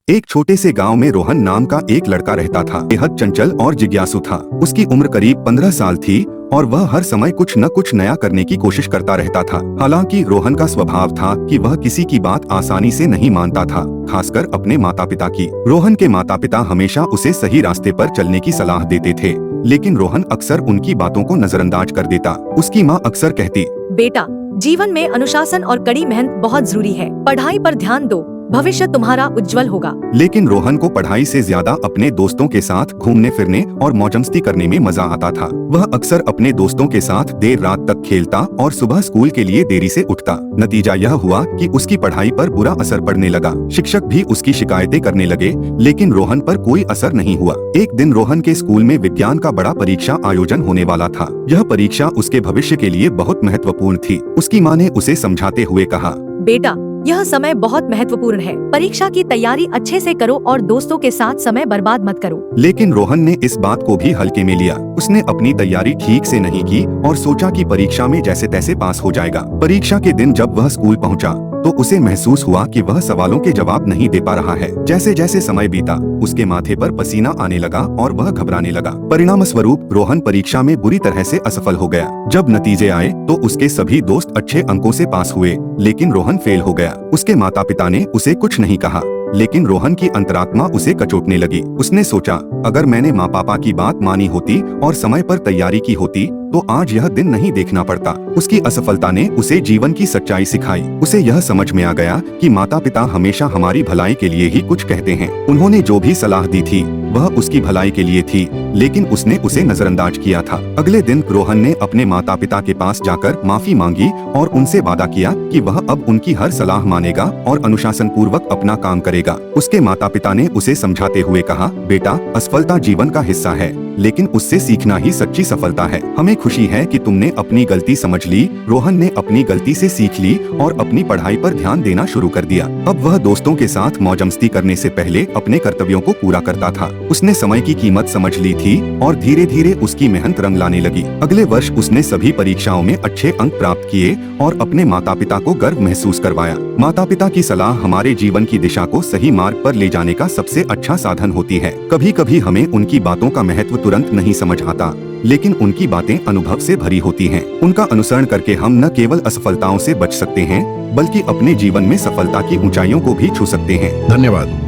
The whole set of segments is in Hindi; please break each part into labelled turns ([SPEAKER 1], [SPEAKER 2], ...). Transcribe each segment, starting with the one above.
[SPEAKER 1] एक छोटे से गांव में रोहन नाम का एक लड़का रहता था। बेहद चंचल और जिज्ञासु था। उसकी उम्र करीब 15 साल थी और वह हर समय कुछ न कुछ नया करने की कोशिश करता रहता था। हालांकि रोहन का स्वभाव था कि वह किसी की बात आसानी से नहीं मानता था, खासकर अपने माता पिता की। रोहन के माता पिता हमेशा उसे सही रास्ते पर चलने की सलाह देते थे, लेकिन रोहन अक्सर उनकी बातों को नजरअंदाज कर देता। उसकी माँ अक्सर कहती,
[SPEAKER 2] बेटा, जीवन में अनुशासन और कड़ी मेहनत बहुत जरूरी है। पढ़ाई पर ध्यान दो, भविष्य तुम्हारा उज्जवल होगा।
[SPEAKER 1] लेकिन रोहन को पढ़ाई से ज्यादा अपने दोस्तों के साथ घूमने फिरने और मौजमस्ती करने में मजा आता था। वह अक्सर अपने दोस्तों के साथ देर रात तक खेलता और सुबह स्कूल के लिए देरी से उठता। नतीजा यह हुआ कि उसकी पढ़ाई पर बुरा असर पड़ने लगा। शिक्षक भी उसकी शिकायतें करने लगे, लेकिन रोहन पर कोई असर नहीं हुआ। एक दिन रोहन के स्कूल में विज्ञान का बड़ा परीक्षा आयोजन होने वाला था। यह परीक्षा उसके भविष्य के लिए बहुत महत्वपूर्ण थी। उसकी माँ ने उसे समझाते हुए कहा,
[SPEAKER 2] बेटा, यह समय बहुत महत्वपूर्ण है। परीक्षा की तैयारी अच्छे से करो और दोस्तों के साथ समय बर्बाद मत करो।
[SPEAKER 1] लेकिन रोहन ने इस बात को भी हल्के में लिया। उसने अपनी तैयारी ठीक से नहीं की और सोचा कि परीक्षा में जैसे तैसे पास हो जाएगा। परीक्षा के दिन जब वह स्कूल पहुंचा, तो उसे महसूस हुआ कि वह सवालों के जवाब नहीं दे पा रहा है। जैसे जैसे समय बीता, उसके माथे पर पसीना आने लगा और वह घबराने लगा। परिणाम स्वरूप रोहन परीक्षा में बुरी तरह से असफल हो गया। जब नतीजे आए तो उसके सभी दोस्त अच्छे अंकों से पास हुए, लेकिन रोहन फेल हो गया। उसके माता पिता ने उसे कुछ नहीं कहा, लेकिन रोहन की अंतरात्मा उसे कचोटने लगी। उसने सोचा, अगर मैंने माँ पापा की बात मानी होती और समय पर तैयारी की होती तो आज यह दिन नहीं देखना पड़ता। उसकी असफलता ने उसे जीवन की सच्चाई सिखाई। उसे यह समझ में आ गया कि माता पिता हमेशा हमारी भलाई के लिए ही कुछ कहते हैं। उन्होंने जो भी सलाह दी थी वह उसकी भलाई के लिए थी, लेकिन उसने उसे नजरअंदाज किया था। अगले दिन रोहन ने अपने माता पिता के पास जाकर माफी मांगी और उनसे वादा किया कि वह अब उनकी हर सलाह मानेगा और अनुशासन पूर्वक अपना काम करेगा। उसके माता पिता ने उसे समझाते हुए कहा, बेटा, असफलता जीवन का हिस्सा है, लेकिन उससे सीखना ही सच्ची सफलता है। हमें खुशी है कि तुमने अपनी गलती समझ ली। रोहन ने अपनी गलती से सीख ली और अपनी पढ़ाई पर ध्यान देना शुरू कर दिया। अब वह दोस्तों के साथ मौजमस्ती करने से पहले अपने कर्तव्यों को पूरा करता था। उसने समय की कीमत समझ ली थी और धीरे धीरे उसकी मेहनत रंग लाने लगी। अगले वर्ष उसने सभी परीक्षाओं में अच्छे अंक प्राप्त किए और अपने माता पिता को गर्व महसूस करवाया। माता पिता की सलाह हमारे जीवन की दिशा को सही मार्ग पर ले जाने का सबसे अच्छा साधन होती है। कभी कभी हमें उनकी बातों का महत्व तुरंत नहीं समझ आता, लेकिन उनकी बातें अनुभव से भरी होती हैं। उनका अनुसरण करके हम न केवल असफलताओं से बच सकते हैं, बल्कि अपने जीवन में सफलता की ऊंचाइयों को भी छू सकते हैं।
[SPEAKER 3] धन्यवाद।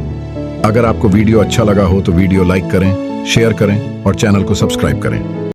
[SPEAKER 3] अगर आपको वीडियो अच्छा लगा हो तो वीडियो लाइक करें, शेयर करें और चैनल को सब्सक्राइब करें।